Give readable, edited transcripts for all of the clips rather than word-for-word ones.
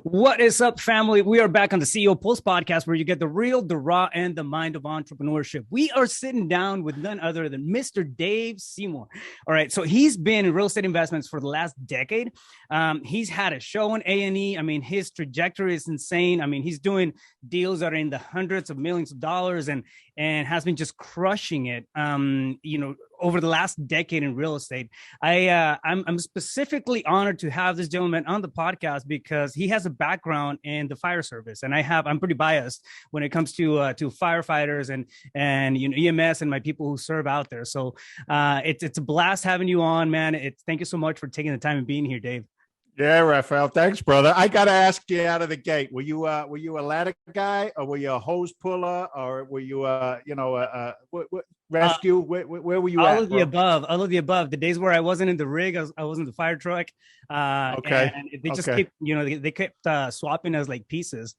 What is up, family? We are back on the CEO Pulse podcast where you get the real, the raw, and the mind of entrepreneurship. We are sitting down with none other than Mr. Dave Seymour. All right, so he's been in real estate investments for the last decade. He's had a show on A&E. I mean, his trajectory is insane. I mean, he's doing deals that are in the hundreds of millions of dollars and has been just crushing it. Over the last decade in real estate. I'm specifically honored to have this gentleman on the podcast because he has a background in the fire service, and I'm pretty biased when it comes to firefighters and EMS and my people who serve out there. So it's a blast having you on, man. Thank you so much for taking the time and being here, Dave. Yeah, Rafael. Thanks, brother. I got to ask you out of the gate. Were you a ladder guy, or were you a hose puller, or were you rescue? Where were you all at? All of the above. All of the above. The days where I wasn't in the rig, I was in the fire truck. Okay. And they just keep, they kept swapping us like pieces.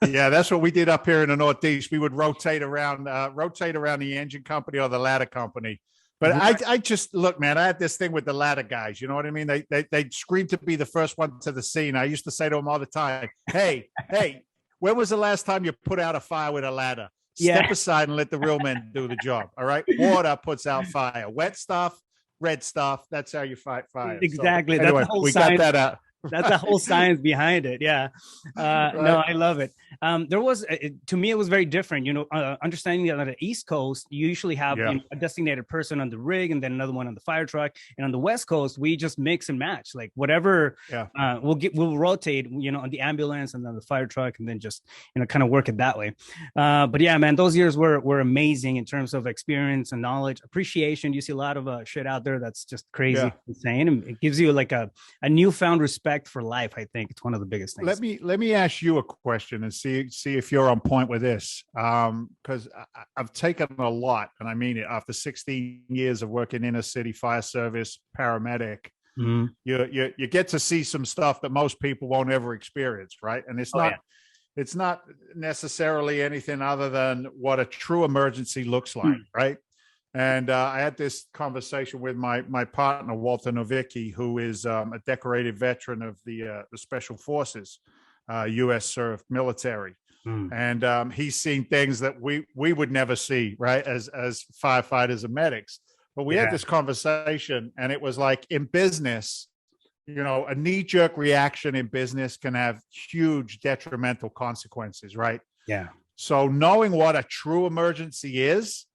Yeah, that's what we did up here in the Northeast. We would rotate around the engine company or the ladder company. But I just look, man, I had this thing with the ladder guys. You know what I mean? They scream to be the first one to the scene. I used to say to them all the time, hey, when was the last time you put out a fire with a ladder? Step aside and let the real men do the job. All right. Water puts out fire. Wet stuff, red stuff. That's how you fight fire. Exactly. So, anyway, we got that out. That's the whole science behind it. Yeah. Right. No, I love it. To me, it was very different. Understanding that on the East Coast, you usually have a designated person on the rig and then another one on the fire truck. And on the West Coast, we just mix and match, like whatever. We'll rotate, on the ambulance and then the fire truck, and then just, kind of work it that way. But yeah, man, those years were amazing in terms of experience and knowledge, appreciation. You see a lot of shit out there that's just crazy, insane. And it gives you like a newfound respect for life. I think it's one of the biggest things. Let me ask you a question and see if you're on point with this, because I've taken a lot, and I mean it. After 16 years of working in a city fire service paramedic, you get to see some stuff that most people won't ever experience, right? And it's not necessarily anything other than what a true emergency looks like, right? And I had this conversation with my partner, Walter Novicki, who is a decorated veteran of the Special Forces, U.S. served military. And he's seen things that we would never see, right, as firefighters and medics. But we had this conversation, and it was like, in business, a knee-jerk reaction in business can have huge detrimental consequences, right? Yeah. So knowing what a true emergency is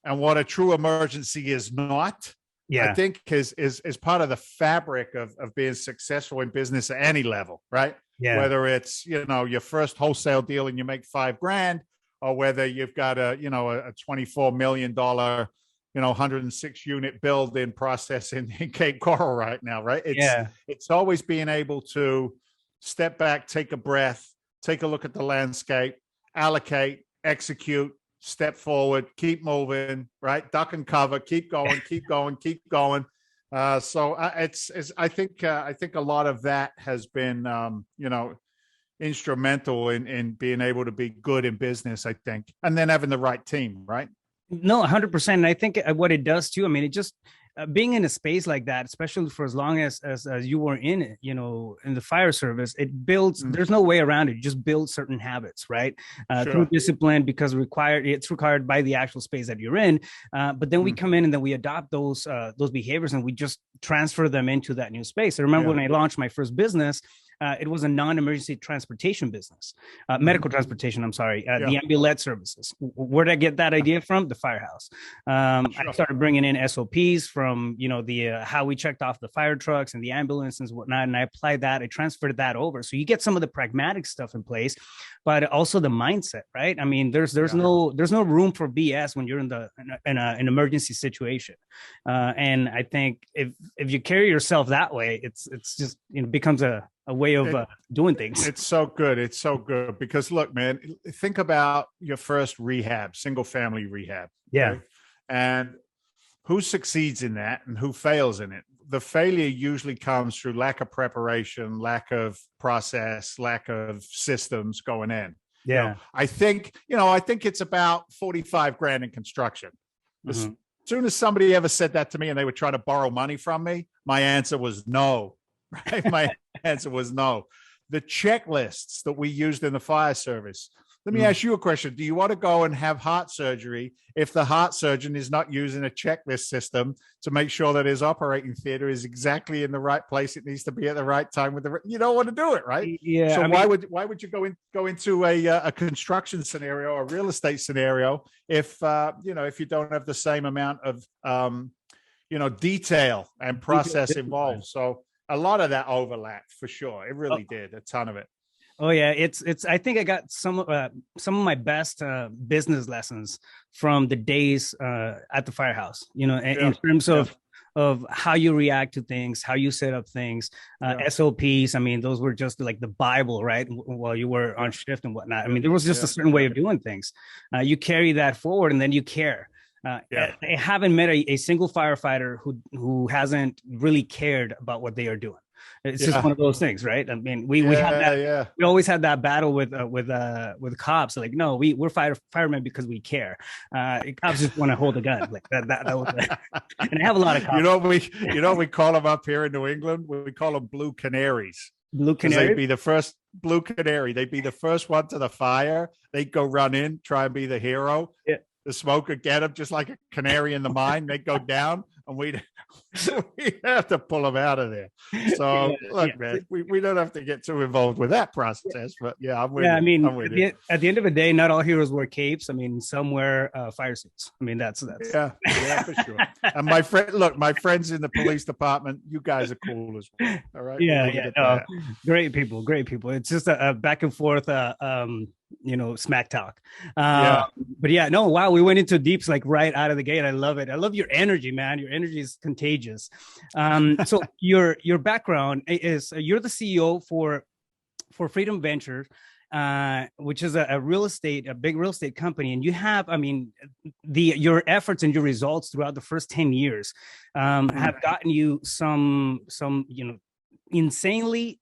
and what a true emergency is not, I think is part of the fabric of being successful in business at any level, right? Yeah. Whether it's, your first wholesale deal and you make $5,000, or whether you've got a $24 million, 106 unit build in process in Cape Coral right now, right? It's always being able to step back, take a breath, take a look at the landscape, allocate, execute, step forward, keep moving, right? Duck and cover, keep going, keep going, keep going. So I think a lot of that has been, instrumental in being able to be good in business, I think, and then having the right team, right? No, 100%. And I think what it does too, I mean, it just being in a space like that, especially for as long as you were in it, in the fire service, it builds, there's no way around it. You just build certain habits, right? Through discipline, because it's required by the actual space that you're in. But then we come in and then we adopt those behaviors and we just transfer them into that new space. I remember when I launched my first business, it was a non-emergency transportation business, medical transportation. I'm sorry, the ambulance services. Where did I get that idea from? The firehouse. I started bringing in SOPs from the how we checked off the fire trucks and the ambulances and whatnot, and I applied that. I transferred that over. So you get some of the pragmatic stuff in place, but also the mindset, right? I mean, there's no room for BS when you're in an emergency situation, and I think if you carry yourself that way, it's just becomes a way of doing things. It's so good. It's so good because look, man, think about your first rehab, single family rehab. Yeah. Right? And who succeeds in that and who fails in it? The failure usually comes through lack of preparation, lack of process, lack of systems going in. Yeah. I think it's about $45,000 in construction. As soon as somebody ever said that to me and they were trying to borrow money from me, my answer was no. Right? My answer was no. the checklists that we used in the fire service. Let me ask you a question. Do you want to go and have heart surgery if the heart surgeon is not using a checklist system to make sure that his operating theater is exactly in the right place it needs to be at the right time with the, you don't want to do it, right? Yeah. So why would you go into a construction scenario or a real estate scenario if if you don't have the same amount of detail and process involved? So a lot of that overlapped for sure. It really did, a ton of it. Oh yeah, it's. I think I got some of my best business lessons from the days at the firehouse. In terms of how you react to things, how you set up things, SOPs. I mean, those were just like the Bible, right? While you were on shift and whatnot. I mean, there was just a certain way of doing things. You carry that forward, and then you care. I haven't met a single firefighter who hasn't really cared about what they are doing. It's just one of those things, right? I mean, we have that. We always had that battle with cops. Like, no, we're firemen because we care. Cops just want to hold a gun, like that. And I have a lot of cops. We call them up here in New England. We call them blue canaries. Blue canary. They'd be the first blue canary. They'd be the first one to the fire. They'd go run in, try and be the hero. Yeah. The smoke would get them just like a canary in the mine. They'd go down, and we'd have to pull them out of there. So man, we don't have to get too involved with that process. But I'm with you. I mean, at the end of the day, not all heroes wear capes. I mean, some wear fire suits. I mean, that's for sure. And my friends in the police department, you guys are cool as well. All right. Great people. It's just a back and forth smack talk. But wow, we went into deeps like right out of the gate. I love it. I love your energy, man. Your energy is contagious. So your background is you're the CEO for Freedom Ventures, which is a big real estate company, and you have, I mean, your efforts and your results throughout the first 10 years have gotten you some insanely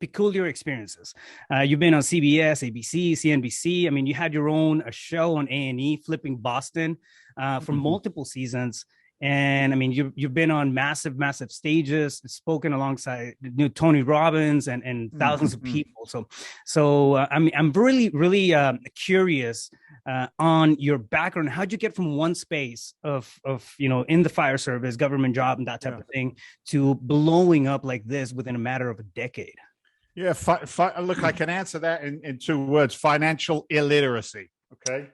peculiar experiences. You've been on CBS, ABC, CNBC. I mean, you had your own show on A&E, Flipping Boston, for multiple seasons. And I mean, you've been on massive stages, spoken alongside Tony Robbins and thousands of people. So I'm really, really curious on your background. How'd you get from one space of in the fire service, government job, and that type of thing to blowing up like this within a matter of a decade? Yeah, look, I can answer that in two words: financial illiteracy. Okay.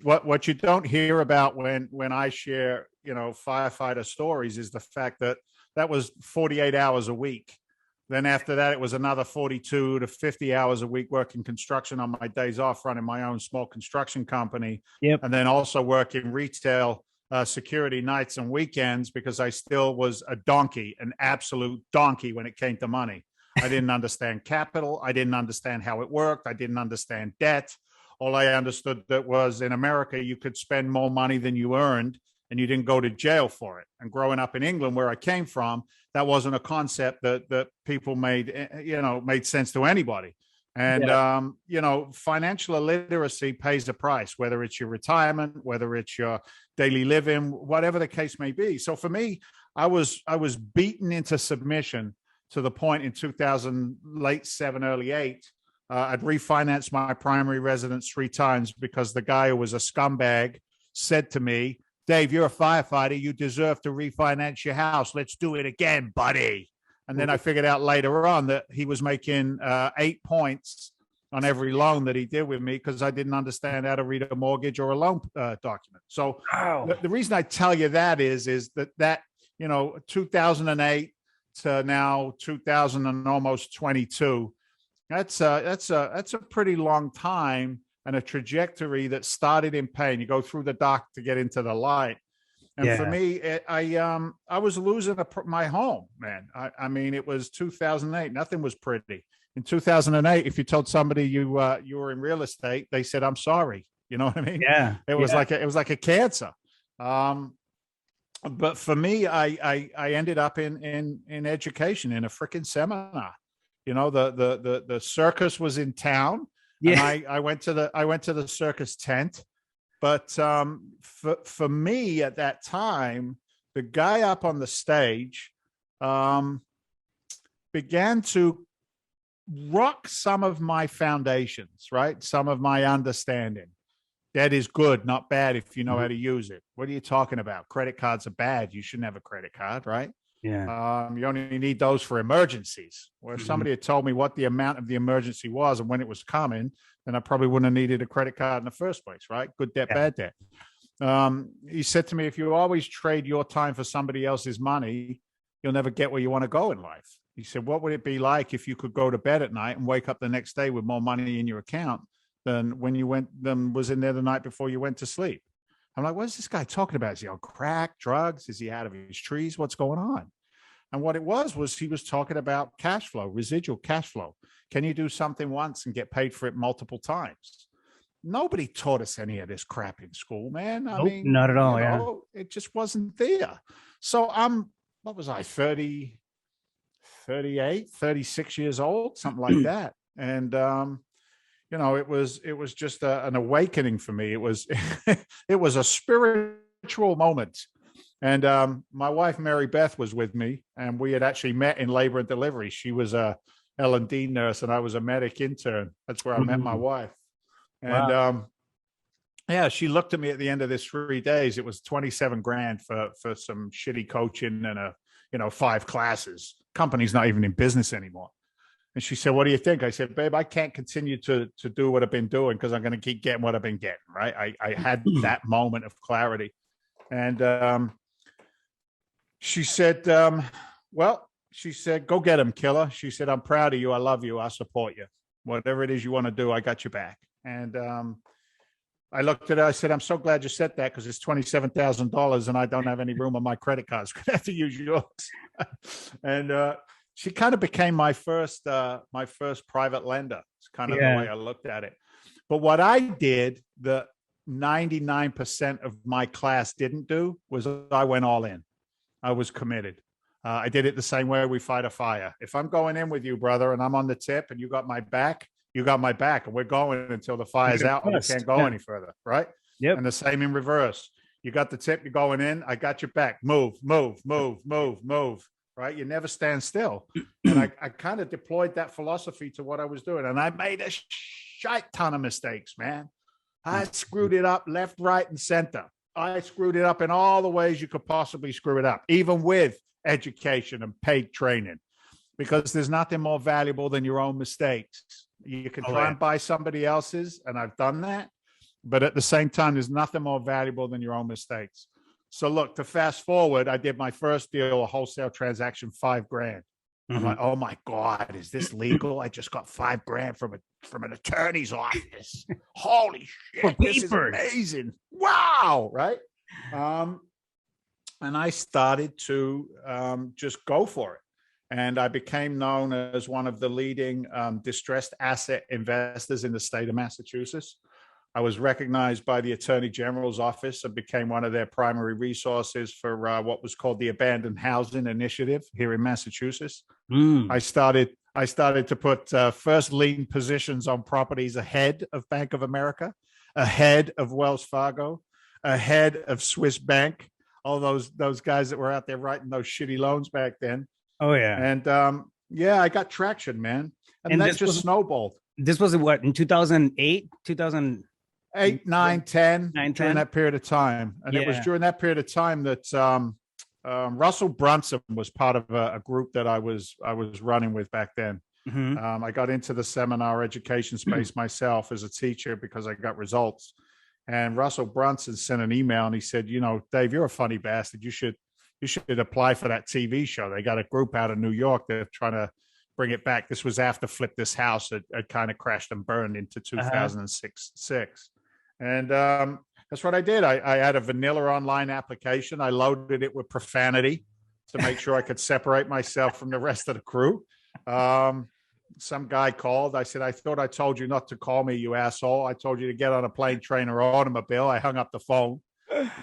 What you don't hear about when I share, firefighter stories is the fact that was 48 hours a week. Then after that, it was another 42 to 50 hours a week working construction on my days off, running my own small construction company. Yep. And then also working retail security nights and weekends because I still was an absolute donkey when it came to money. I didn't understand capital. I didn't understand how it worked. I didn't understand debt. All I understood that was in America, you could spend more money than you earned and you didn't go to jail for it. And growing up in England, where I came from, that wasn't a concept that people made sense to anybody. And, financial illiteracy pays a price, whether it's your retirement, whether it's your daily living, whatever the case may be. So for me, I was beaten into submission to the point in 2000, late 7, early 8, I'd refinanced my primary residence 3 times because the guy who was a scumbag said to me, "Dave, you're a firefighter. You deserve to refinance your house. Let's do it again, buddy." And then I figured out later on that he was making 8 points on every loan that he did with me because I didn't understand how to read a mortgage or a loan document. So the reason I tell you that is that 2008 to now 2000 and almost 22. That's a pretty long time and a trajectory that started in pain. You go through the dark to get into the light. And for me, I was losing my home, man. I mean, it was 2008. Nothing was pretty. In 2008, if you told somebody you were in real estate, they said, "I'm sorry." You know what I mean? Yeah. It was like a cancer. But for me, I ended up in education in a freaking seminar. The circus was in town. Yeah. And I went to the circus tent. But for me at that time, the guy up on the stage began to rock some of my foundations, right? Some of my understanding. Debt is good, not bad if you know how to use it. What are you talking about? Credit cards are bad. You shouldn't have a credit card, right? Yeah. You only need those for emergencies. Or if Mhm. somebody had told me what the amount of the emergency was and when it was coming, then I probably wouldn't have needed a credit card in the first place, right? Good debt, Yeah. bad debt. He said to me, if you always trade your time for somebody else's money, you'll never get where you want to go in life. He said, what would it be like if you could go to bed at night and wake up the next day with more money in your account than when you was in there the night before you went to sleep? I'm like, what is this guy talking about? Is he on crack, drugs? Is he out of his trees? What's going on? And what it was he was talking about cash flow, residual cash flow. Can you do something once and get paid for it multiple times? Nobody taught us any of this crap in school, man. I Nope, mean, not at all. Yeah. it just wasn't there. So what was I, 30, 38, 36 years old, something like that. And, it was just an awakening for me. It was, it was a spiritual moment. And my wife, Mary Beth, was with me, and we had actually met in labor and delivery. She was a L&D nurse, and I was a medic intern. That's where I met my wife. And Wow. yeah, she looked at me at the end of this 3 days. It was 27 grand for some shitty coaching and 5 classes. Company's not even in business anymore. And she said, what do you think? I said, babe, I can't continue to do what I've been doing because I'm going to keep getting what I've been getting. Right. I had that moment of clarity. And she said, she said, go get him, killer. She said, I'm proud of you. I love you. I support you. Whatever it is you want to do, I got your back. And I looked at her. I said, I'm so glad you said that because it's $27,000 and I don't have any room on my credit cards. I'm going to have to use yours. And she kind of became my first private lender. It's kind of the way I looked at it. But what I did, the 99% of my class didn't do, was I went all in. I was committed. I did it the same way we fight a fire. If I'm going in with you, brother, and I'm on the tip and you got my back, you got my back, and we're going until the fire's out and we can't go any further, right? Yep. And the same in reverse. You got the tip, you're going in, I got your back. Move, move, move, move, move, right? You never stand still. And I kind of deployed that philosophy to what I was doing. And I made a shite ton of mistakes, man. I screwed it up left, right, and center. I screwed it up in all the ways you could possibly screw it up, even with education and paid training, because there's nothing more valuable than your own mistakes. You can try and buy somebody else's, and I've done that. But at the same time, there's nothing more valuable than your own mistakes. So look, to fast forward, I did my first deal, a wholesale transaction, $5,000. I'm like, oh my God, is this legal? I just got $5,000 from an attorney's office. Holy shit, this is amazing. Wow, right? And I started to just go for it. And I became known as one of the leading distressed asset investors in the state of Massachusetts. I was recognized by the Attorney General's office and became one of their primary resources for what was called the Abandoned Housing Initiative here in Massachusetts. I started to put first lien positions on properties ahead of Bank of America, ahead of Wells Fargo, ahead of Swiss Bank, all those guys that were out there writing those shitty loans back then. Oh yeah. And yeah, I got traction, man. And that just snowballed. This was what, in 2008, 2008, 9, 10, during that period of time. And it was during that period of time that Russell Brunson was part of a group that I was running with back then. I got into the seminar education space myself as a teacher because I got results. And Russell Brunson sent an email and he said, Dave, you're a funny bastard. You should apply for that TV show. They got a group out of New York. They're trying to bring it back. This was after Flip This House had kind of crashed and burned into 2006. And that's what I did. I had a vanilla online application. I loaded it with profanity to make sure I could separate myself from the rest of the crew. Some guy called. I said, I thought I told you not to call me, you asshole. I told you to get on a plane, train, or automobile. I hung up the phone.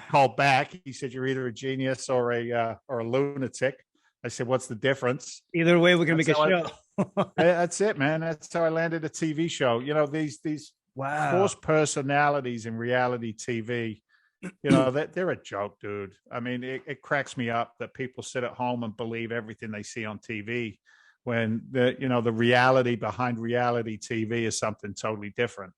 Called back. He said, you're either a genius or a lunatic. I said, what's the difference? Either way, we're gonna make a show. That's it, man. That's how I landed a TV show. These forced personalities in reality TV, they're a joke, dude. I mean, it cracks me up that people sit at home and believe everything they see on TV when the reality behind reality TV is something totally different,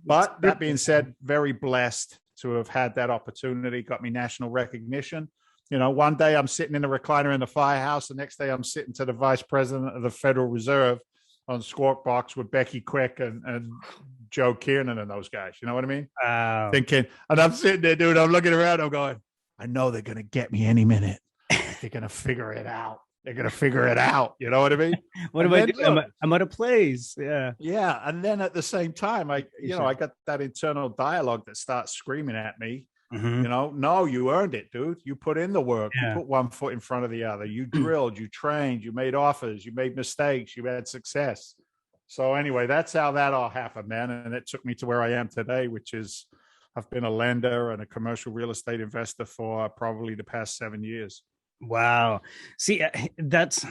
But that being said, very blessed to have had that opportunity, got me national recognition. One day I'm sitting in a recliner in the firehouse. The next day I'm sitting to the vice president of the Federal Reserve on Squawk Box with Becky Quick and Joe Kiernan and those guys. You know what I mean? Wow. Thinking, and I'm sitting there, dude, I'm looking around, I'm going, I know they're going to get me any minute. They're going to figure it out. They're going to figure it out. You know what I mean? What am I doing? I'm out of place. Yeah. Yeah. And then at the same time, I got that internal dialogue that starts screaming at me. Mm-hmm. No, you earned it, dude. You put in the work. Yeah. You put one foot in front of the other. You drilled, you trained, you made offers, you made mistakes, you had success. So anyway, that's how that all happened, man. And it took me to where I am today, which is I've been a lender and a commercial real estate investor for probably the past 7 years. Wow. See, that's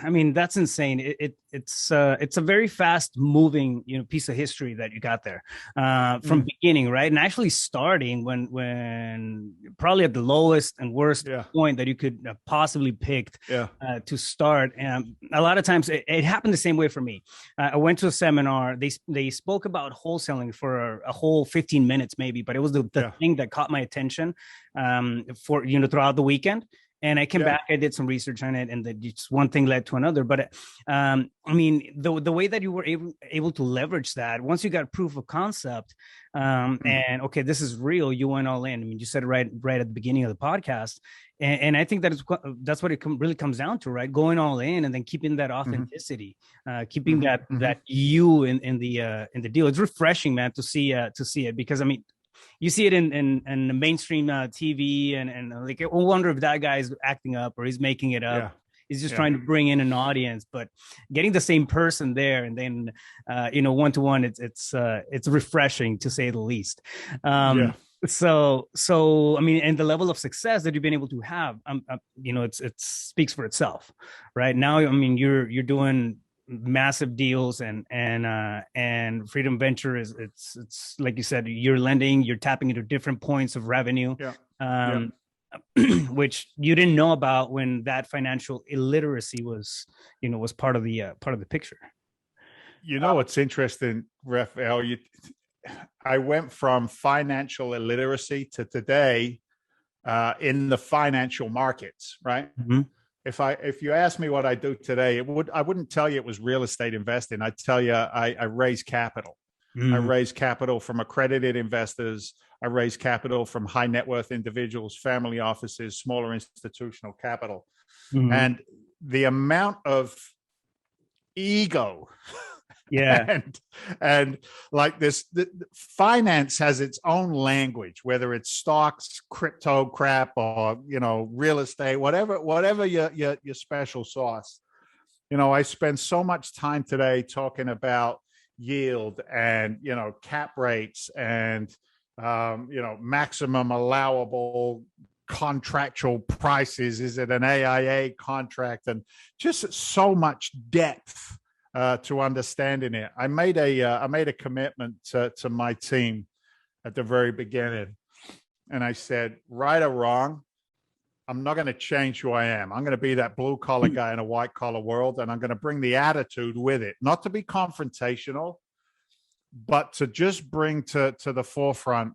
insane. It's a very fast moving, piece of history that you got there from beginning, right? And actually starting when probably at the lowest and worst point that you could possibly picked to start. And a lot of times it happened the same way for me. I went to a seminar. They spoke about wholesaling for a whole 15 minutes maybe, but it was the thing that caught my attention for throughout the weekend. And I came back, I did some research on it, and just one thing led to another. But the way that you were able to leverage that, once you got proof of concept, and okay, this is real, you went all in. I mean, you said it right at the beginning of the podcast, and I think that's what it really comes down to, right? Going all in, and then keeping that authenticity, keeping that you in the deal. It's refreshing, man, to see it, because I mean, you see it in the mainstream TV, and like, I wonder if that guy is acting up or he's making it up. Yeah. He's just trying to bring in an audience, but getting the same person there and then, one-to-one, it's refreshing, to say the least. So, I mean, and the level of success that you've been able to have, it speaks for itself, right? Now, I mean, you're doing massive deals, and Freedom Venture it's like you said, you're lending, you're tapping into different points of revenue, which you didn't know about when that financial illiteracy was part of the picture. What's interesting, Rafael, I went from financial illiteracy to today in the financial markets, right? Mm-hmm. If you ask me what I do today, I wouldn't tell you it was real estate investing. I'd tell you I raise capital. I raise capital from accredited investors. I raise capital from high net worth individuals, family offices, smaller institutional capital. And the amount of ego and like this, finance has its own language, whether it's stocks, crypto crap, or real estate, whatever your special sauce. I spend so much time today talking about yield and cap rates and maximum allowable contractual prices. Is it an AIA contract? And just so much depth to understanding it. I made a commitment to my team at the very beginning, and I said, right or wrong, I'm not going to change who I am. I'm going to be that blue collar guy in a white collar world, and I'm going to bring the attitude with it, not to be confrontational, but to just bring to the forefront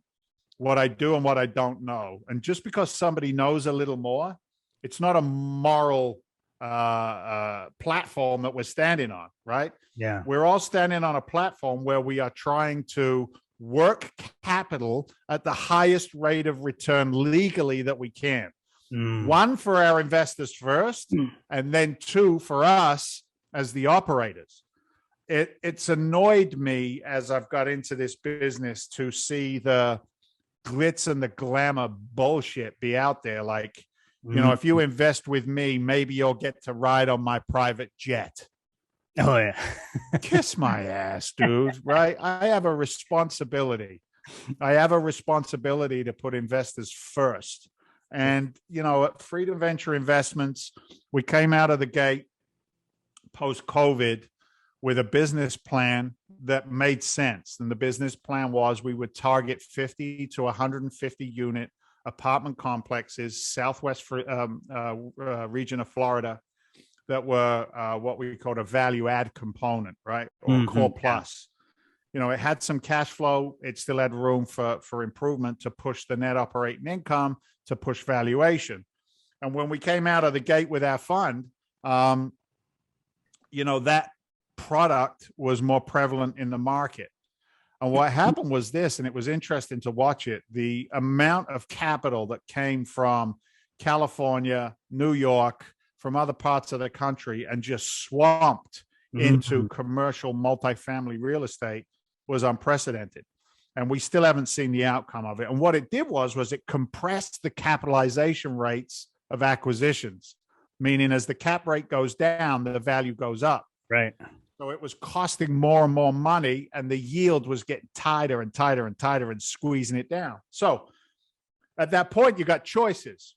what I do and what I don't know. And just because somebody knows a little more, it's not a moral platform that we're standing on, right? Yeah. We're all standing on a platform where we are trying to work capital at the highest rate of return legally that we can. One, for our investors first, and then two, for us as the operators. It's annoyed me as I've got into this business to see the glitz and the glamour bullshit be out there. Like, if you invest with me, maybe you'll get to ride on my private jet. Oh, yeah. Kiss my ass, dude, right? I have a responsibility. To put investors first. And, at Freedom Venture Investments, we came out of the gate post-COVID with a business plan that made sense. And the business plan was we would target 50 to 150 unit apartment complexes, southwest region of Florida, that were what we called a value add component, right? Or core plus. You know, it had some cash flow. It still had room for improvement to push the net operating income, to push valuation. And when we came out of the gate with our fund, you know, that product was more prevalent in the market. And what happened was this, and it was interesting to watch it, the amount of capital that came from California, New York, from other parts of the country, and just swamped into commercial multifamily real estate was unprecedented. And we still haven't seen the outcome of it. And what it did was it compressed the capitalization rates of acquisitions, meaning as the cap rate goes down, the value goes up. Right. So it was costing more and more money, and the yield was getting tighter and tighter and tighter and squeezing it down. So at that point, you got choices.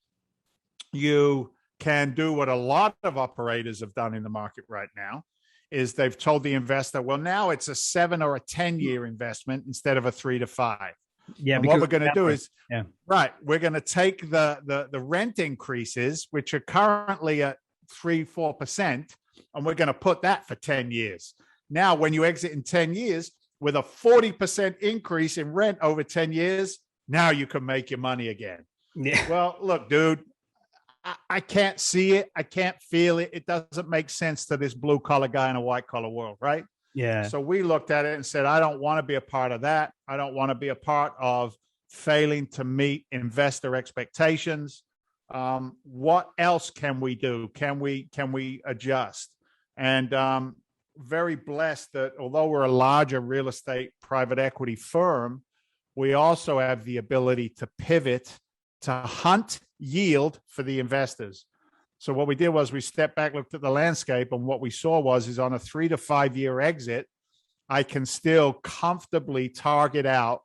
You can do what a lot of operators have done in the market right now, is they've told the investor, well, now it's a 7 or a 10-year investment instead of a 3 to 5. Yeah. And what we're going to do is, right, we're going to take the rent increases, which are currently at 3-4%, and we're going to put that for 10 years. Now, when you exit in 10 years with a 40% increase in rent over 10 years, now you can make your money again. Yeah. Well, look, dude, I can't see it. I can't feel it. It doesn't make sense to this blue collar guy in a white collar world, right? Yeah. So we looked at it and said, I don't want to be a part of that. I don't want to be a part of failing to meet investor expectations. What else can we do? Can we adjust? And very blessed that although we're a larger real estate private equity firm, we also have the ability to pivot to hunt yield for the investors. So what we did was we stepped back, looked at the landscape, and what we saw is on a 3 to 5 year exit, I can still comfortably target out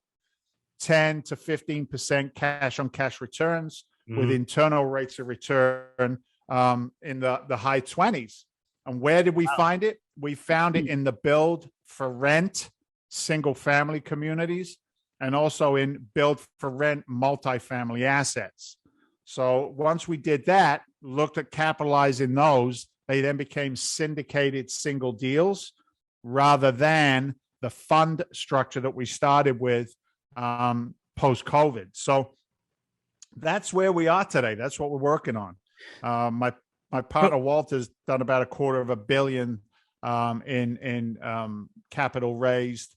10 to 15% cash on cash returns with internal rates of return in the high 20s. And where did we find it? We found it in the build for rent single family communities, and also in build for rent multifamily assets. So once we did that, looked at capitalizing those, they then became syndicated single deals rather than the fund structure that we started with post-COVID. So that's where we are today. That's what we're working on. My partner Walter's done about $250 million in capital raised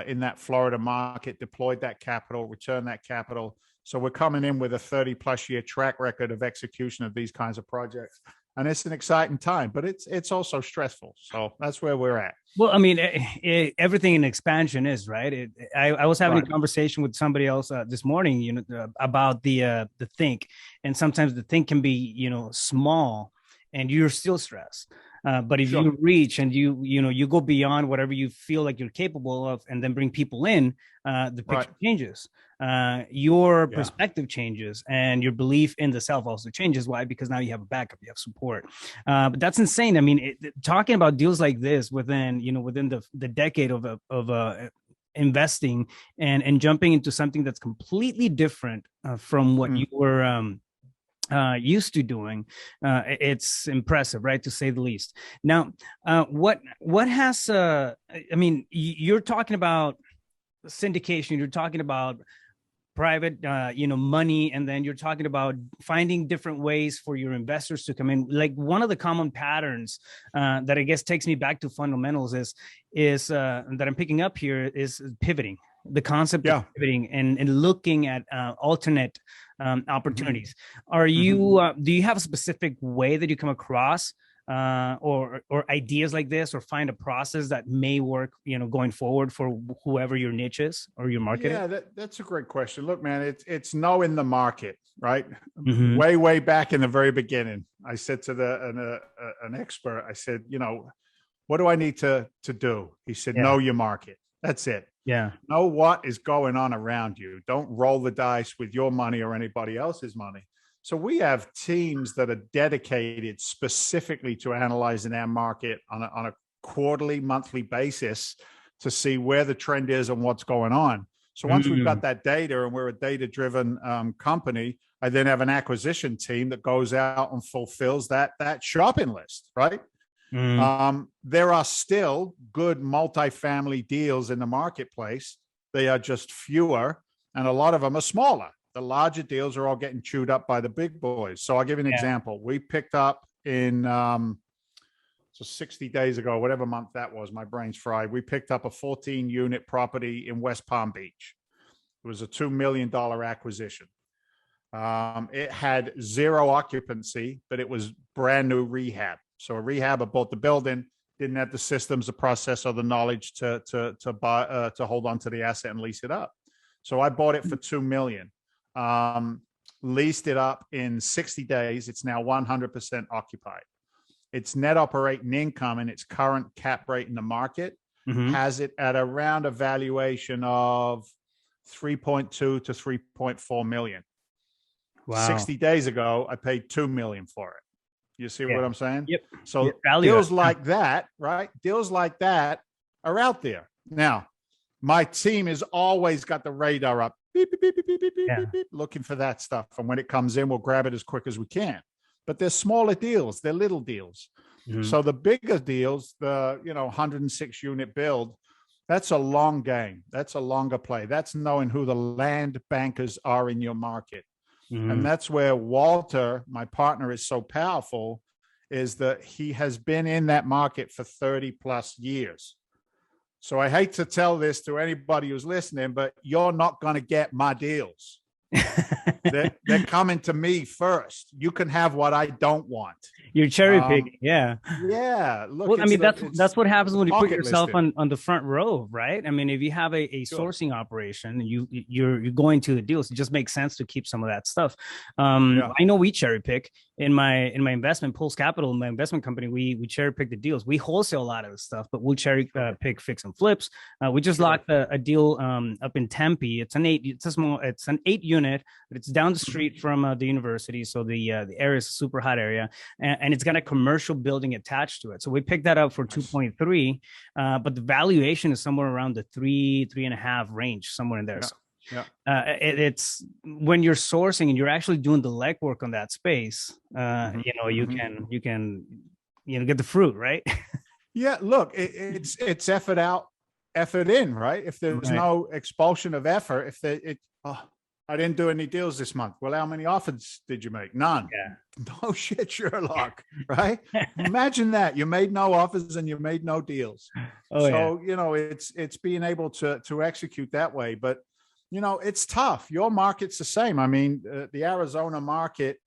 in that Florida market, deployed that capital, returned that capital. So we're coming in with a 30+ year track record of execution of these kinds of projects. And it's an exciting time, but it's also stressful. So that's where we're at. Well, I mean, everything in expansion is right. I was having a conversation with somebody else this morning, you know, about the think, and sometimes the think can be, you know, small, and you're still stressed. But if you reach and you go beyond whatever you feel like you're capable of, and then bring people in, the picture changes. Your perspective changes, and your belief in the self also changes. Why? Because now you have a backup, you have support. But that's insane. I mean, talking about deals like this within the decade of investing and jumping into something that's completely different from what you were used to doing, it's impressive, right, to say the least. Now, what has I mean, you're talking about syndication, you're talking about private money, and then you're talking about finding different ways for your investors to come in. Like, one of the common patterns that I guess takes me back to fundamentals is that I'm picking up here is pivoting. The concept of pivoting and looking at alternate opportunities. Are you do you have a specific way that you come across or ideas like this, or find a process that may work, going forward for whoever your niche is or your market? Yeah, that's a great question. Look, man, it's knowing the market, right? Way back in the very beginning, I said to an expert, I said, what do I need to do? He said, know your market. That's it. Yeah. Know what is going on around you. Don't roll the dice with your money or anybody else's money. So we have teams that are dedicated specifically to analyzing our market on a quarterly, monthly basis to see where the trend is and what's going on. So once we've got that data and we're a data-driven company, I then have an acquisition team that goes out and fulfills that shopping list, right? There are still good multifamily deals in the marketplace. They are just fewer, and a lot of them are smaller. The larger deals are all getting chewed up by the big boys. So I'll give you an example. We picked up in so 60 days ago, whatever month that was, my brain's fried. We picked up a 14-unit property in West Palm Beach. It was a $2 million acquisition. It had 0 occupancy, but it was brand new rehab. So a rehabber bought the building, didn't have the systems, the process, or the knowledge to buy to hold on to the asset and lease it up. So I bought it for $2 million. Leased it up in 60 days. It's now 100% occupied. Its net operating income and its current cap rate in the market has it at around a valuation of 3.2 to 3.4 million. Wow. 60 days ago, I paid $2 million for it. You see what I'm saying? Yep. So deals like that, right? Deals like that are out there. Now, my team has always got the radar up, beep, beep, beep, beep, beep, beep, beep, beep, looking for that stuff. And when it comes in, we'll grab it as quick as we can. But they're smaller deals. They're little deals. So the bigger deals, the 106 unit build, that's a long game. That's a longer play. That's knowing who the land bankers are in your market. And that's where Walter, my partner, is so powerful, is that he has been in that market for 30 plus years. So I hate to tell this to anybody who's listening, but you're not going to get my deals. They're coming to me first. You can have what I don't want. You're cherry picking. Yeah. Look, well, I mean, that's what happens when you put yourself on the front row, right? I mean, if you have a sourcing operation, you're going to the deals. It just makes sense to keep some of that stuff. I know we cherry pick in my investment, Pulse Capital, my investment company. We cherry pick the deals. We wholesale a lot of the stuff, but we'll cherry pick fix and flips. We just locked a deal up in Tempe. It's an 8 unit, but it's down the street from the university, so the area is a super hot area, and it's got a commercial building attached to it. So we picked that up for 2.3, but the valuation is somewhere around the 3.5 range, somewhere in there. It's when you're sourcing and you're actually doing the legwork on that space, you can get the fruit, right? Look, it's effort out, effort in, right? If there's no expulsion of effort, I didn't do any deals this month. Well, how many offers did you make? None. No shit, Sherlock, right? Imagine that. You made no offers and you made no deals. It's being able to execute that way. But, it's tough. Your market's the same. I mean, the Arizona market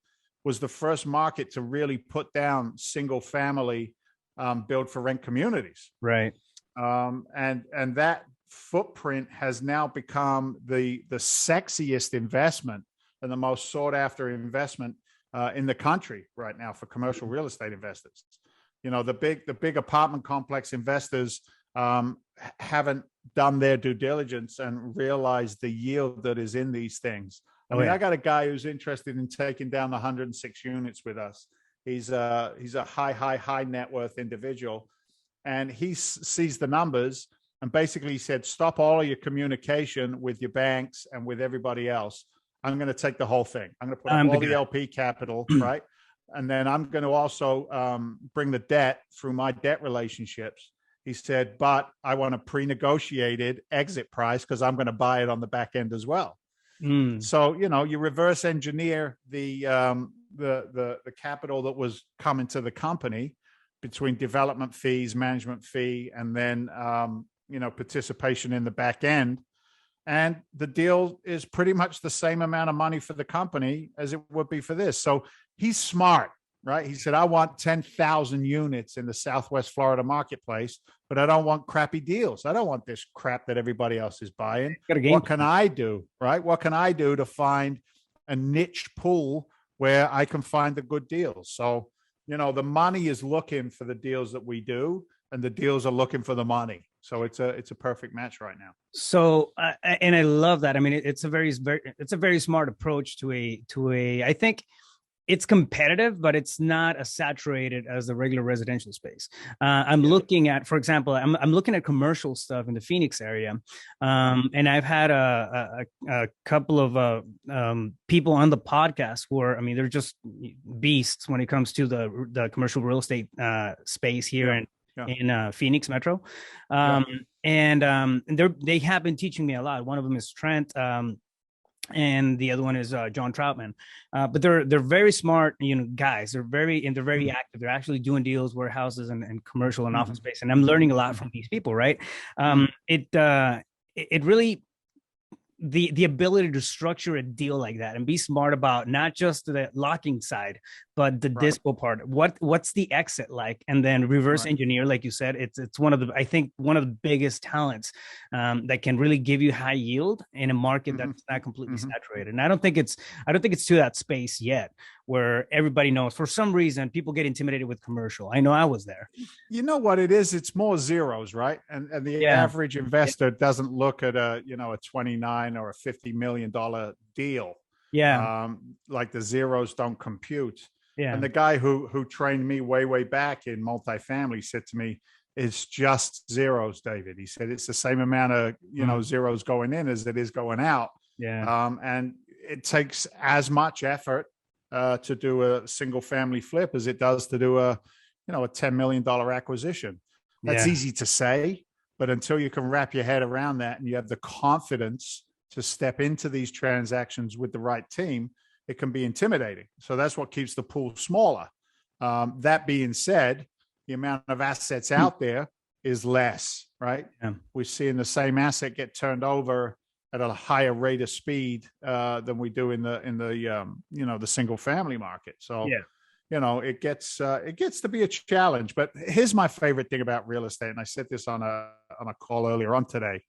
was the first market to really put down single family build for rent communities. Right. And that footprint has now become the sexiest investment and the most sought after investment in the country right now for commercial real estate investors. The big apartment complex investors haven't done their due diligence and realized the yield that is in these things. I got a guy who's interested in taking down the 106 units with us. He's a high net worth individual, and he sees the numbers. And basically said, stop all of your communication with your banks and with everybody else. I'm going to take the whole thing. I'm going to put up all the LP capital, right? And then I'm going to also bring the debt through my debt relationships. He said, but I want a pre-negotiated exit price because I'm going to buy it on the back end as well. So, you reverse engineer the capital that was coming to the company between development fees, management fee, and then participation in the back end. And the deal is pretty much the same amount of money for the company as it would be for this. So he's smart, right? He said, I want 10,000 units in the Southwest Florida marketplace, but I don't want crappy deals. I don't want this crap that everybody else is buying. What can I do, right? What can I do to find a niche pool where I can find the good deals? So, the money is looking for the deals that we do, and the deals are looking for the money. So it's a perfect match right now. So and I love that. I mean, it's a very smart approach to a. I think it's competitive, but it's not as saturated as the regular residential space. I'm looking at, for example, I'm looking at commercial stuff in the Phoenix area, and I've had a couple of people on the podcast who are, I mean, they're just beasts when it comes to the commercial real estate space here in Phoenix Metro, and they have been teaching me a lot. One of them is Trent. And the other one is John Troutman, but they're very smart, guys. They're very active. They're actually doing deals, warehouses, and commercial and office space. And I'm learning a lot from these people, right? It really the ability to structure a deal like that and be smart about not just the locking side, but the dispo part. What's the exit like, and then reverse engineer, like you said. It's one of the biggest talents that can really give you high yield in a market that's not completely saturated. And I don't think it's to that space yet where everybody knows. For some reason, people get intimidated with commercial. I know I was there. You know what it is? It's more zeros, right? And the average investor doesn't look at a 29 or a $50 million deal. Like the zeros don't compute. And the guy who trained me way back in multifamily said to me, it's just zeros, David. He said it's the same amount of zeros going in as it is going out. And it takes as much effort to do a single family flip as it does to do a $10 million acquisition. That's easy to say, but until you can wrap your head around that and you have the confidence to step into these transactions with the right team, it can be intimidating. So that's what keeps the pool smaller. That being said, the amount of assets out there is less, right? We're seeing the same asset get turned over at a higher rate of speed than we do in the single family market. So it gets to be a challenge. But here's my favorite thing about real estate, and I said this on a call earlier on today.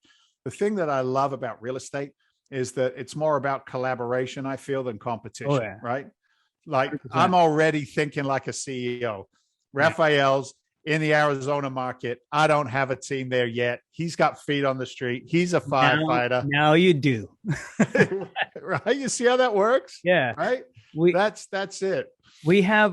The thing that I love about real estate is that it's more about collaboration, I feel, than competition, right? Like 100%. I'm already thinking like a CEO. Raphael's in the Arizona market. I don't have a team there yet. He's got feet on the street. He's a firefighter. Now you do. Right? You see how that works? Yeah. Right? That's it. We have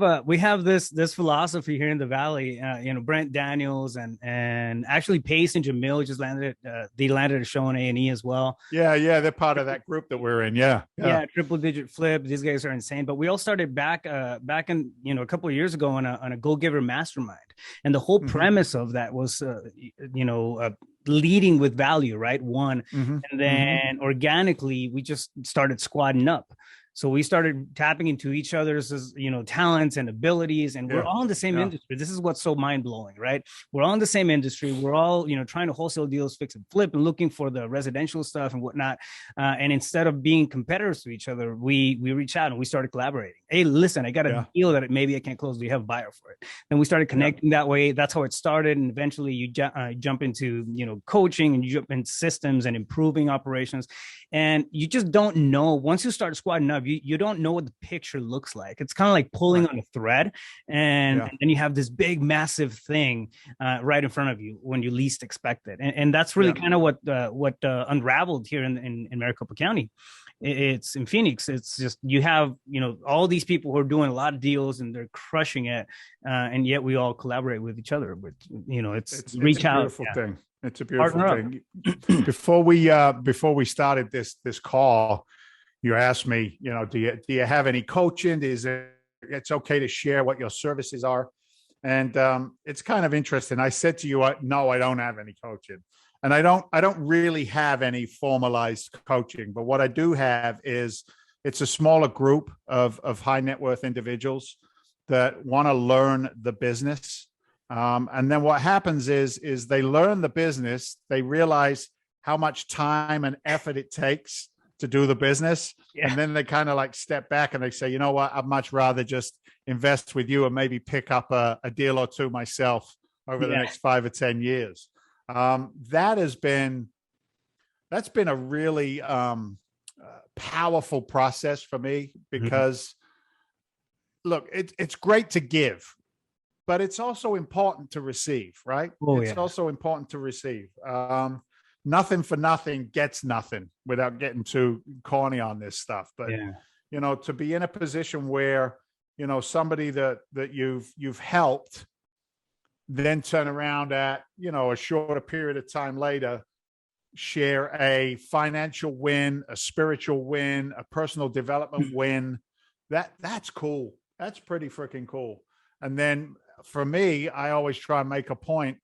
this philosophy here in the Valley. Brent Daniels and actually Pace and Jamil just landed at Showing A&E as well. They're part of that group that we're in. Yeah, triple digit flip. These guys are insane. But we all started back in a couple of years ago on a Go Giver mastermind, and the whole premise of that was leading with value, right? And then organically we just started squadding up. So we started tapping into each other's, talents and abilities, and we're all in the same industry. This is what's so mind blowing, right? We're all in the same industry. We're all, trying to wholesale deals, fix and flip, and looking for the residential stuff and whatnot. And instead of being competitors to each other, we reached out and we started collaborating. Hey, listen, I got a deal that maybe I can't close. Do you have a buyer for it? And we started connecting that way. That's how it started. And eventually you jump into, coaching, and you jump in systems and improving operations. And you just don't know, once you start squatting up, you don't know what the picture looks like. It's kind of like pulling on a thread, and then you have this big, massive thing right in front of you when you least expect it. And that's really kind of what unraveled here in Maricopa County. It's in Phoenix. It's just, you have, all these people who are doing a lot of deals and they're crushing it. And yet we all collaborate with each other. But, it's reach out. It's a beautiful thing. It's a beautiful thing. Before we started this call, you asked me, do you have any coaching? It's okay to share what your services are? And it's kind of interesting. I said to you, no, I don't have any coaching. And I don't really have any formalized coaching, but what I do have is it's a smaller group of high net worth individuals that want to learn the business. And then what happens is they learn the business, they realize how much time and effort it takes to do the business. And then they kind of like step back and they say, you know what, I'd much rather just invest with you and maybe pick up a deal or two myself over the next 5 or 10 years. That's been a really powerful process for me, because look, it's great to give, but it's also important to receive, right? It's also important to receive. Nothing for nothing gets nothing, without getting too corny on this stuff. But, to be in a position where somebody that you've helped, then turn around at, a shorter period of time later, share a financial win, a spiritual win, a personal development win. That's cool. That's pretty freaking cool. And then for me, I always try and make a point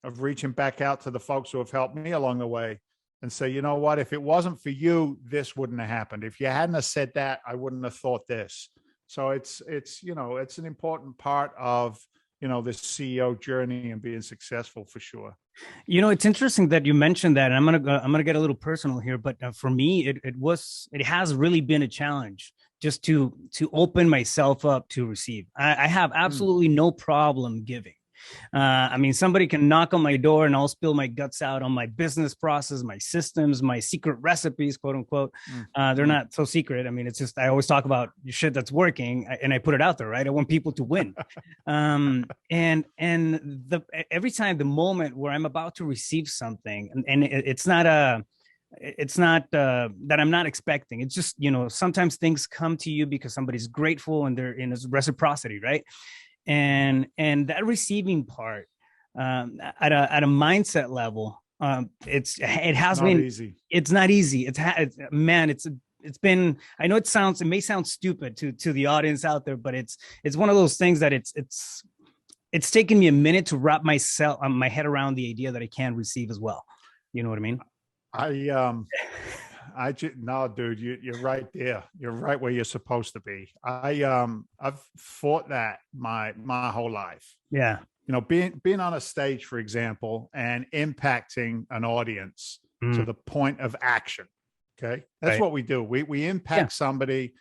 of reaching back out to the folks who have helped me along the way and say, you know what, if it wasn't for you, this wouldn't have happened. If you hadn't have said that, I wouldn't have thought this. So it's an important part of, this CEO journey and being successful for sure. It's interesting that you mentioned that, and I'm gonna get a little personal here, but for me, it has really been a challenge just to open myself up to receive. I have absolutely no problem giving. Somebody can knock on my door and I'll spill my guts out on my business process, my systems, my secret recipes, quote unquote. They're not so secret. It's just, I always talk about shit that's working and I put it out there, right? I want people to win. And every time, the moment where I'm about to receive something, and it's not that I'm not expecting. It's just, sometimes things come to you because somebody's grateful and they're in a reciprocity, right? And that receiving part, at a mindset level, it's not easy. It's been, I know it may sound stupid to the audience out there, but it's one of those things that it's taken me a minute to wrap my head around the idea that I can receive as well. You know what I mean? No, dude, you're right there. You're right where you're supposed to be. I've fought that my whole life. Yeah. Being on a stage, for example, and impacting an audience to the point of action. Okay. That's what we do. We impact somebody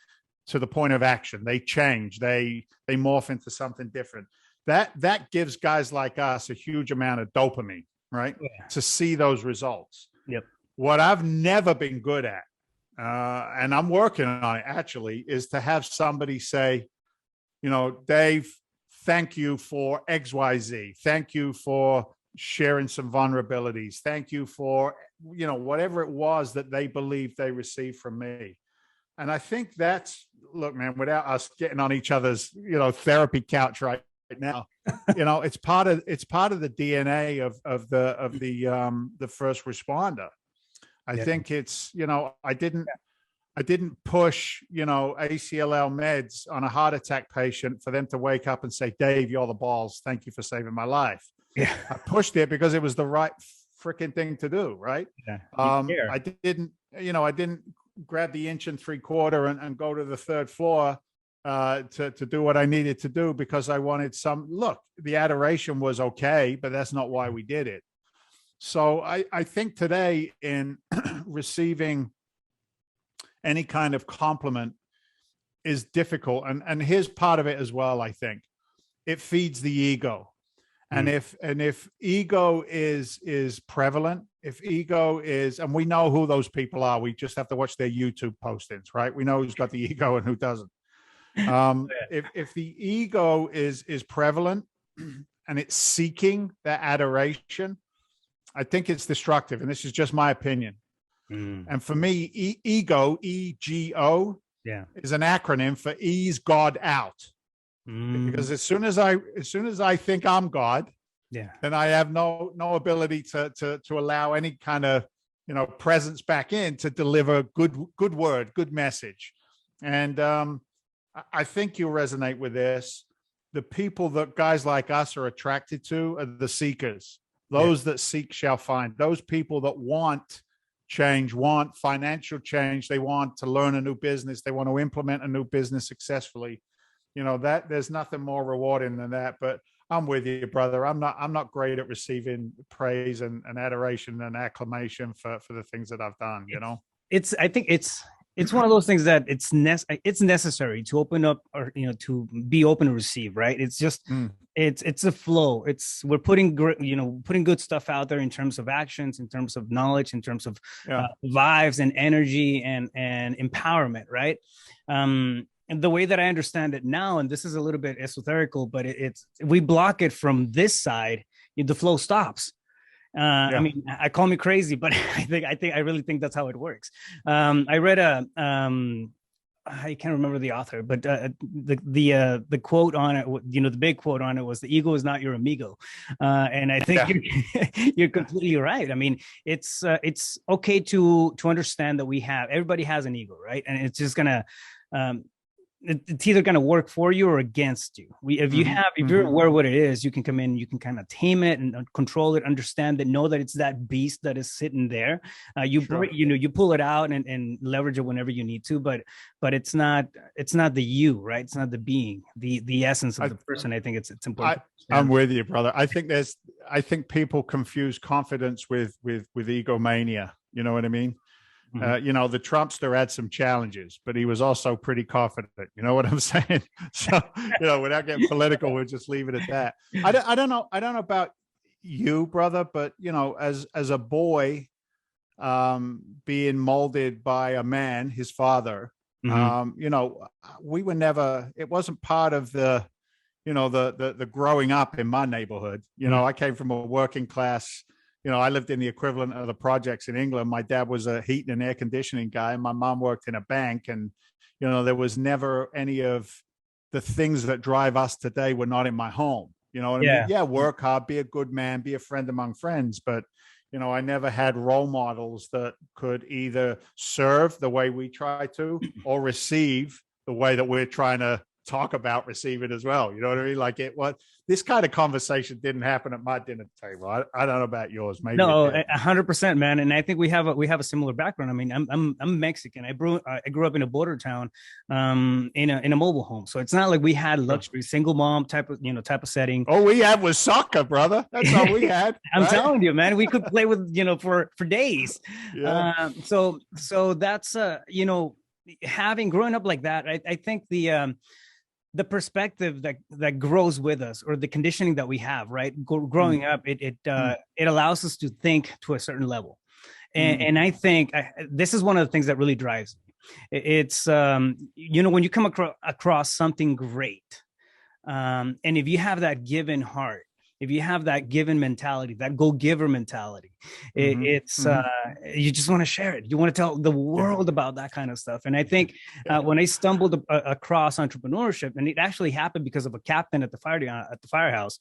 to the point of action. They change, they morph into something different. That gives guys like us a huge amount of dopamine, right? Yeah. To see those results. Yep. What I've never been good at, and I'm working on it actually, is to have somebody say, Dave, thank you for XYZ. Thank you for sharing some vulnerabilities. Thank you for, whatever it was that they believed they received from me. And I think that's, look, man, without us getting on each other's, therapy couch right now, it's part of the DNA of the first responder. I think it's, I didn't push, ACLL meds on a heart attack patient for them to wake up and say, Dave, you're the balls. Thank you for saving my life. Yeah. I pushed it because it was the right freaking thing to do. Right. Yeah. I didn't grab the 1 3/4 and go to the third floor to do what I needed to do because I wanted the adoration was okay, but that's not why we did it. So I think today in receiving any kind of compliment is difficult. And here's part of it as well. I think it feeds the ego. And if ego is prevalent, if ego is, and we know who those people are, we just have to watch their YouTube postings, right? We know who's got the ego and who doesn't. If the ego is prevalent and it's seeking that adoration, I think it's destructive. And this is just my opinion. And for me, ego, EGO, is an acronym for ease God out. Because as soon as I think I'm God, then I have no ability to allow any kind of presence back in to deliver good word, good message. And I think you'll resonate with this. The people that guys like us are attracted to are the seekers. Those that seek shall find. Those people that want change, want financial change. They want to learn a new business. They want to implement a new business successfully. That there's nothing more rewarding than that. But I'm with you, brother. I'm not great at receiving praise and adoration and acclamation for the things that I've done. I think it's one of those things that it's necessary to open up, or to be open to receive, right? It's just it's a flow. We're putting good stuff out there in terms of actions, in terms of knowledge, in terms of vibes and energy and empowerment, right? And the way that I understand it now, and this is a little bit esoterical, but we block it from this side, the flow stops. I call me crazy, but I really think that's how it works. I read I can't remember the author, but the quote on it, the big quote on it was, "The ego is not your amigo," and I think Yeah. you're completely right. I mean, it's okay to understand that everybody has an ego, right? And it's just gonna um, it's either going to work for you or against you. If you're aware of what it is, you can come in, you can kind of tame it and control it, understand it, know that it's that beast that is sitting there. Sure. You pull it out and leverage it whenever you need to, but it's not the you, right? It's not the being, the essence of the person. I think it's important. I'm with you, brother. I think people confuse confidence with egomania. You know what I mean? The Trumpster had some challenges, but he was also pretty confident. You know what I'm saying? So, without getting political, we'll just leave it at that. I don't know. I don't know about you, brother, but as a boy, being molded by a man, his father, we were never. It wasn't part of the growing up in my neighborhood. I came from a working class. I lived in the equivalent of the projects in England. My dad was a heat and air conditioning guy. And my mom worked in a bank. And, there was never any of the things that drive us today were not in my home. You know what I mean? Yeah, work hard, be a good man, be a friend among friends. But, I never had role models that could either serve the way we try to or receive the way that we're trying to talk about receiving as well. You know what I mean? Like this kind of conversation didn't happen at my dinner table. I don't know about yours. Maybe no, 100%, man. And I think we have a similar background. I mean, I'm Mexican. I grew up in a border town, in a mobile home. So it's not like we had luxury, single mom type of setting. All we had was soccer, brother. That's all we had. I'm telling you, man, we could play with, for days. Yeah. So that's, growing up like that, I think the perspective that grows with us, or the conditioning that we have, right? Growing up, it allows us to think to a certain level. And I think this is one of the things that really drives me. It's, when you come across something great, and if you have that given heart, if you have that given mentality, that go-giver mentality, it's you just want to share it. You want to tell the world about that kind of stuff. And I think when I stumbled across entrepreneurship, and it actually happened because of a captain at the firehouse,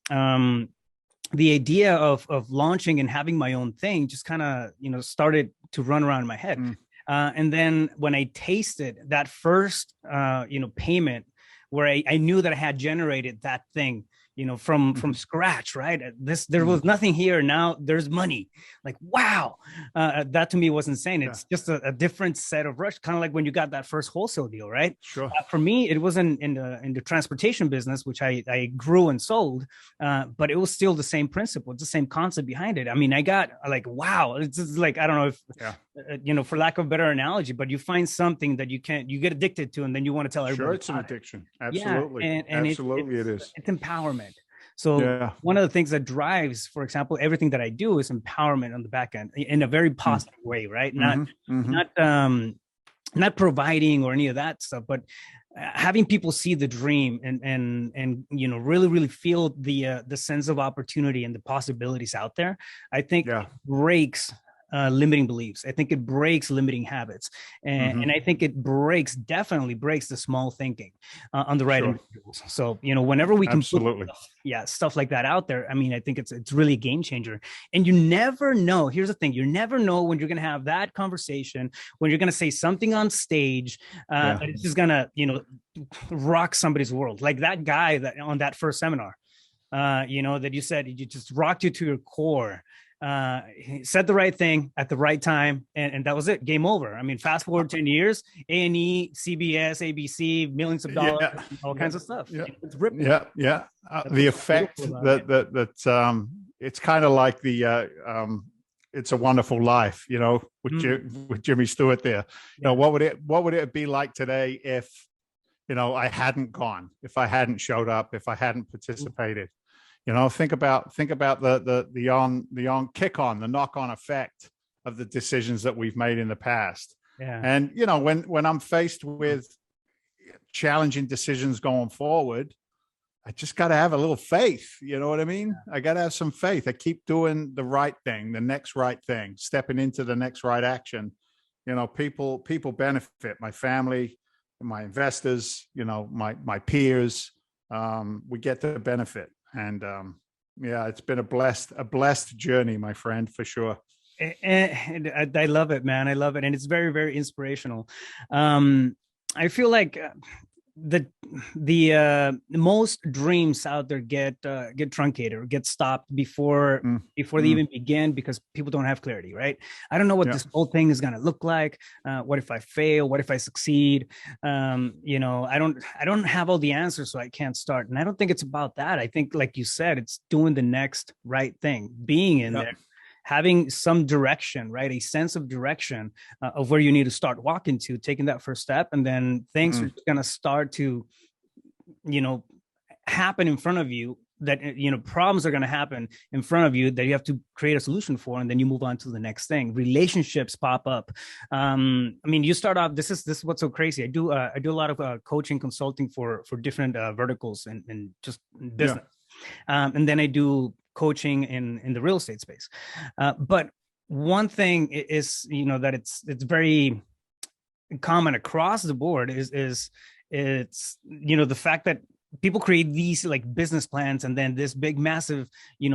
the idea of launching and having my own thing just kind of started to run around in my head. And then when I tasted that first payment, where I knew that I had generated that thing, from scratch, right? There was nothing here. Now there's money. Like, wow. That to me was insane. It's just a different set of rush, kind of like when you got that first wholesale deal, right? Sure. For me, it wasn't in the transportation business, which I grew and sold, but it was still the same principle. It's the same concept behind it. I mean, I got like, wow. It's just like, I don't know if, for lack of a better analogy, but you find something that you get addicted to, and then you want to tell everybody. Sure, it's an addiction. Absolutely. Yeah. And absolutely it is. It's empowerment. So one of the things that drives, for example, everything that I do is empowerment on the back end in a very positive way, right? Not providing or any of that stuff, but having people see the dream and really, really feel the sense of opportunity and the possibilities out there. I think it breaks limiting beliefs. I think it breaks limiting habits, and I think it definitely breaks the small thinking on the right individuals. So whenever we can put stuff like that out there, I mean, I think it's really a game changer. And you never know. Here's the thing: you never know when you're going to have that conversation, when you're going to say something on stage that it's just gonna rock somebody's world, like that guy that on that first seminar, that you said you just rocked you to your core. He said the right thing at the right time, and that was it. Game over. I mean, fast forward 10 years, A&E, CBS, ABC, millions of dollars, all kinds of stuff. It's ripping. The effect that it's kind of like the It's a Wonderful Life, with Jimmy Stewart there. What would it be like today if I hadn't gone, if I hadn't showed up, if I hadn't participated? Think about the knock-on effect of the decisions that we've made in the past. And when I'm faced with challenging decisions going forward, I just got to have a little faith. You know what I mean? I got to have some faith. I keep doing the right thing, the next right thing, stepping into the next right action. People benefit. My family my investors, my peers, we get the benefit. And yeah, it's been a blessed journey, my friend, for sure. And I love it, man. I love it. And it's very, very inspirational. I feel like the most dreams out there get truncated or get stopped before they even begin, because people don't have clarity, right? I don't know what this whole thing is going to look like. What if I fail? What if I succeed? I don't have all the answers, so I can't start. And I don't think it's about that. I think, like you said, it's doing the next right thing, being in there, having some direction, right? A sense of direction of where you need to start walking to, taking that first step. And then things are going to start to, happen in front of you, that, problems are going to happen in front of you that you have to create a solution for. And then you move on to the next thing. Relationships pop up. You start off, this is what's so crazy. I do a lot of coaching, consulting for different verticals and just business. And then I do coaching in the real estate space. But one thing is, that it's very common across the board is it's, the fact that people create these like business plans, and then this big, massive,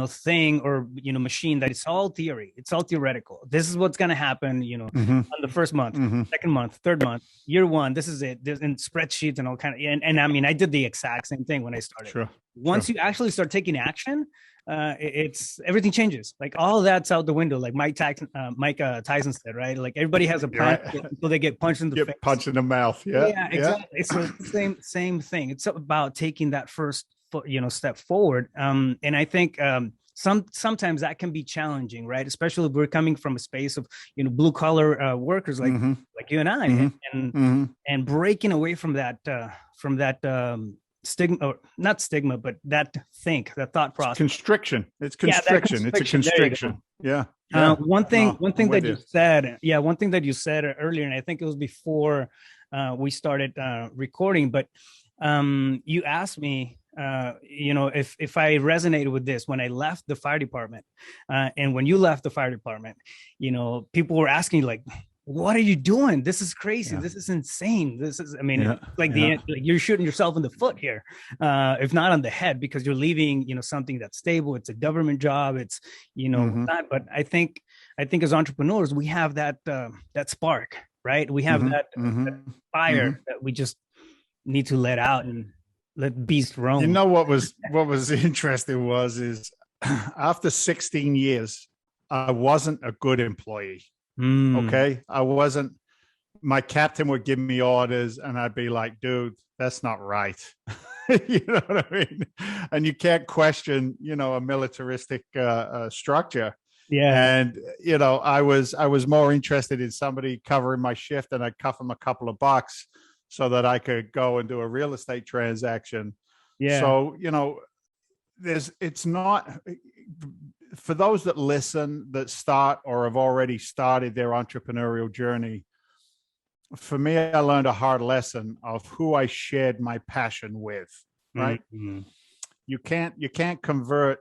thing or, machine that it's all theory. It's all theoretical. This is what's going to happen, on the first month, second month, third month, year one. This is it. There's in spreadsheets and all kind of, and I did the exact same thing when I started. Sure. Once you actually start taking action, it's everything changes. Like all that's out the window. Like Mike Tyson said, right? Like everybody has a plan until they get punched in the face. Punched in the mouth. Yeah, exactly. So it's the same thing. It's about taking that first step forward. And I think sometimes that can be challenging, right? Especially if we're coming from a space of blue collar workers like you and I, and breaking away from that stigma, or not stigma, but that thought process. Constriction. It's constriction. It's a constriction. Yeah. One thing that you said earlier, and I think it was before we started recording, but you asked me, if I resonated with this when I left the fire department, and when you left the fire department, people were asking like, what are you doing? This is crazy. This is insane. This is, you're shooting yourself in the foot here, if not on the head, because you're leaving, something that's stable. It's a government job. It's, not, but I think as entrepreneurs, we have that spark, right? We have that fire that we just need to let out and let beast roam. What was interesting is after 16 years, I wasn't a good employee. Okay. I wasn't, my captain would give me orders and I'd be like, dude, that's not right. You know what I mean? And you can't question, a militaristic structure. Yeah. And, I was more interested in somebody covering my shift, and I'd cuff them a couple of bucks so that I could go and do a real estate transaction. Yeah. So, it's not, for those that listen, that start or have already started their entrepreneurial journey, for me, I learned a hard lesson of who I shared my passion with, right? Mm-hmm. You can't convert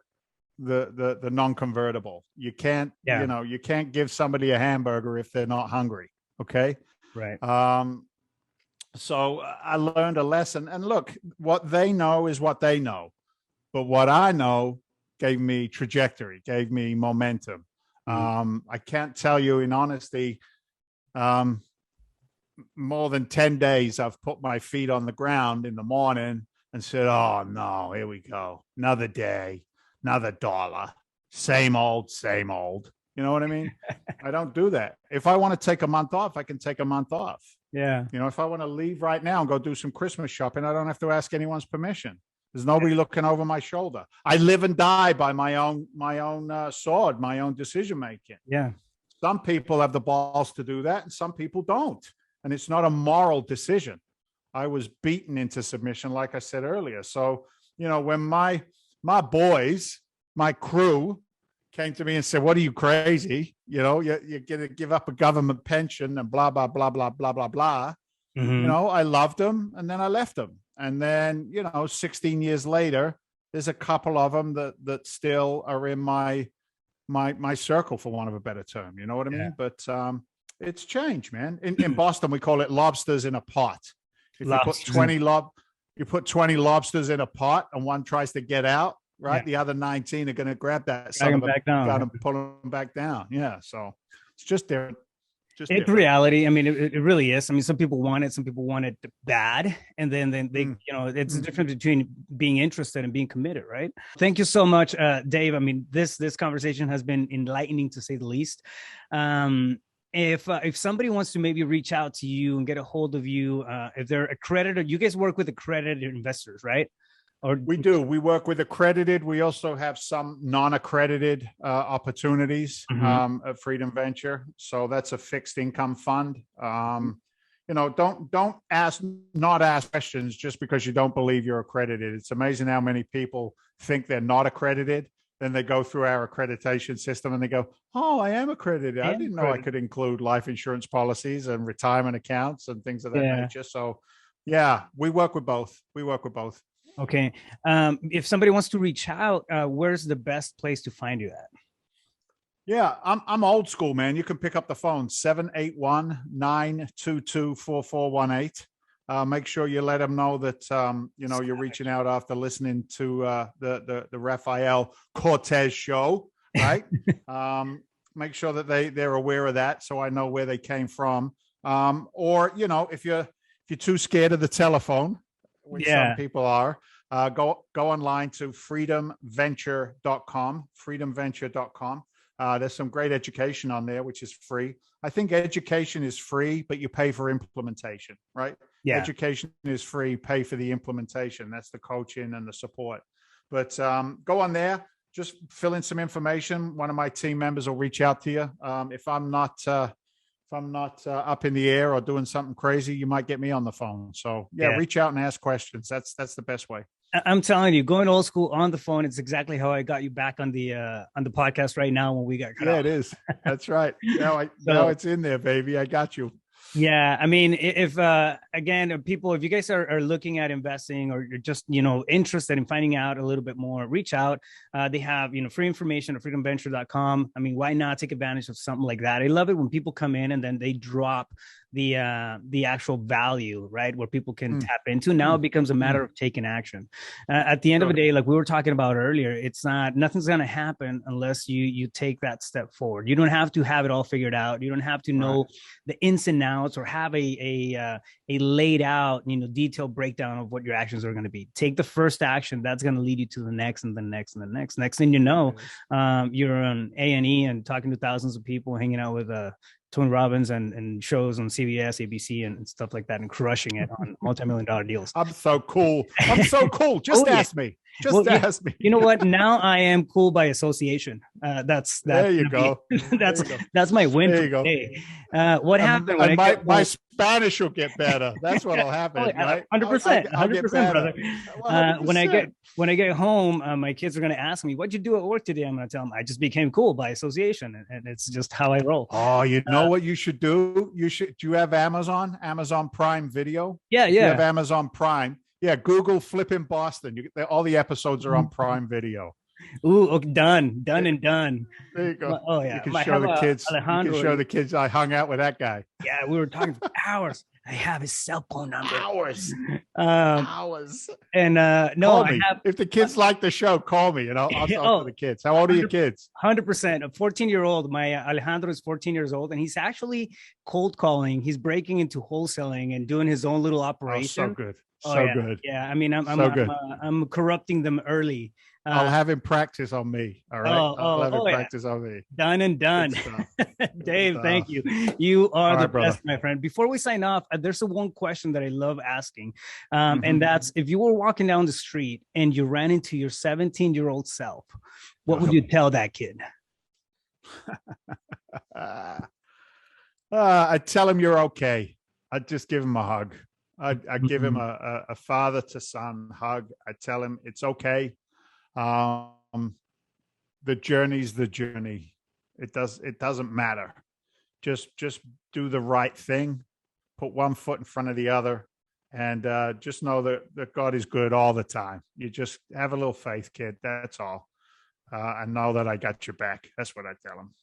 the non-convertible. You can't, you can't give somebody a hamburger if they're not hungry. Okay. Right. So I learned a lesson, and look, what they know is what they know, but what I know gave me trajectory, gave me momentum. I can't tell you in honesty, more than 10 days I've put my feet on the ground in the morning and said, oh no, here we go. Another day, another dollar, same old. You know what I mean? I don't do that. If I want to take a month off, I can take a month off. Yeah. If I want to leave right now and go do some Christmas shopping, I don't have to ask anyone's permission. There's nobody looking over my shoulder. I live and die by my own sword, my own decision making. Yeah. Some people have the balls to do that, and some people don't. And it's not a moral decision. I was beaten into submission, like I said earlier. So, when my boys, my crew, came to me and said, "What are you, crazy? You're going to give up a government pension and blah blah blah blah blah blah blah." Mm-hmm. I loved them, and then I left them. And then, 16 years later, there's a couple of them that still are in my circle, for want of a better term. You know what I mean? But it's changed, man. In Boston, we call it lobsters in a pot. If you put 20 lobsters in a pot and one tries to get out, right? The other 19 are going to grab that son of a gun and pull them back down. Yeah. So it's just different. It's reality. I mean, it really is. I mean, some people want it, some people want it bad, and then they, you know, it's the difference between being interested and being committed, right? Thank you so much, Dave. I mean, this conversation has been enlightening to say the least. If somebody wants to maybe reach out to you and get a hold of you, if they're accredited, you guys work with accredited investors, right? Or we do. We work with accredited. We also have some non-accredited opportunities at Freedom Venture. So that's a fixed income fund. You know, don't ask questions just because you don't believe you're accredited. It's amazing how many people think they're not accredited. Then they go through our accreditation system and they go, "Oh, I am accredited. I didn't know I could include life insurance policies and retirement accounts and things of that nature." So, yeah, we work with both. Okay. If somebody wants to reach out, where's the best place to find you at? Yeah, I'm old school, man. You can pick up the phone, 781-922-4418. Make sure you let them know that, you know, you're reaching out after listening to the Rafael Cortez show, right? Make sure that they're aware of that so I know where they came from. Or, you know, if you're too scared of the telephone, which some people are, go online to freedomventure.com. There's some great education on there, which is free. I think education is free, but you pay for implementation, right? Yeah. Education is free, pay for the implementation. That's the coaching and the support. But go on there, just fill in some information. One of my team members will reach out to you. If I'm not up in the air or doing something crazy, you might get me on the phone. So reach out and ask questions. That's the best way. I'm telling you, going old school on the phone, it's exactly how I got you back on the podcast right now when we got cut off. It is. That's right. Now it's in there, baby. I got you. Yeah, I mean, if again, people, if you guys are looking at investing or you're just, you know, interested in finding out a little bit more, reach out. They have, you know, free information at freedomventure.com. I mean, why not take advantage of something like that? I love it when people come in and then they drop the actual value, right, where people can tap into. Now it becomes a matter of taking action. At the end of the day, like we were talking about earlier, nothing's going to happen unless you take that step forward. You don't have to have it all figured out. You don't have to know the ins and outs or have a laid out, you know, detailed breakdown of what your actions are going to be. Take the first action. That's going to lead you to the next and the next and the next. Next thing you know, you're on A&E and talking to thousands of people, hanging out with Tony Robbins and shows on CBS, ABC, and stuff like that, and crushing it on multi-million-dollar deals. I'm so cool. Just ask me. Ask me. You know what? Now I am cool by association. There you go. That's my win for today. What happened when my Spanish will get better. That's what'll happen. 100%, 100%, brother. When I get home, my kids are going to ask me, "What'd you do at work today?" I'm going to tell them I just became cool by association, and it's just how I roll. Oh, you know what you should do? Do you have Amazon Prime Video? Yeah. You have Amazon Prime. Yeah, Google Flipping Boston. All the episodes are on Prime Video. Ooh, okay, done and done. There you go. Oh yeah, you can show the kids. You can show the kids. I hung out with that guy. Yeah, we were talking for hours. I have his cell phone number. Hours. And no, I have. If the kids like the show, call me and I'll talk to the kids. How old are your kids? 100%. A 14-year-old. My Alejandro is 14 years old, and he's actually cold calling. He's breaking into wholesaling and doing his own little operation. Oh, so good. Good. Yeah, I mean, I'm corrupting them early. I'll have him practice on me. All right. I'll have him practice on me. Done and done. Dave, thank you. You are the best, my friend. Before we sign off, there's one question that I love asking. And that's, if you were walking down the street and you ran into your 17-year-old self, what would you tell that kid? I'd tell him you're okay. I'd just give him a hug. I'd give him a father to son hug. I'd tell him it's okay. The journey's the journey. It doesn't matter. Just do the right thing. Put one foot in front of the other, and just know that God is good all the time. You just have a little faith, kid. That's all. And know that I got your back. That's what I tell him.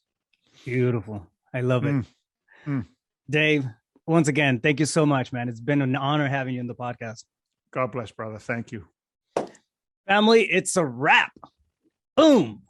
Beautiful. I love it. Dave, once again, thank you so much, man. It's been an honor having you in the podcast. God bless, brother. Thank you. Family, it's a wrap. Boom.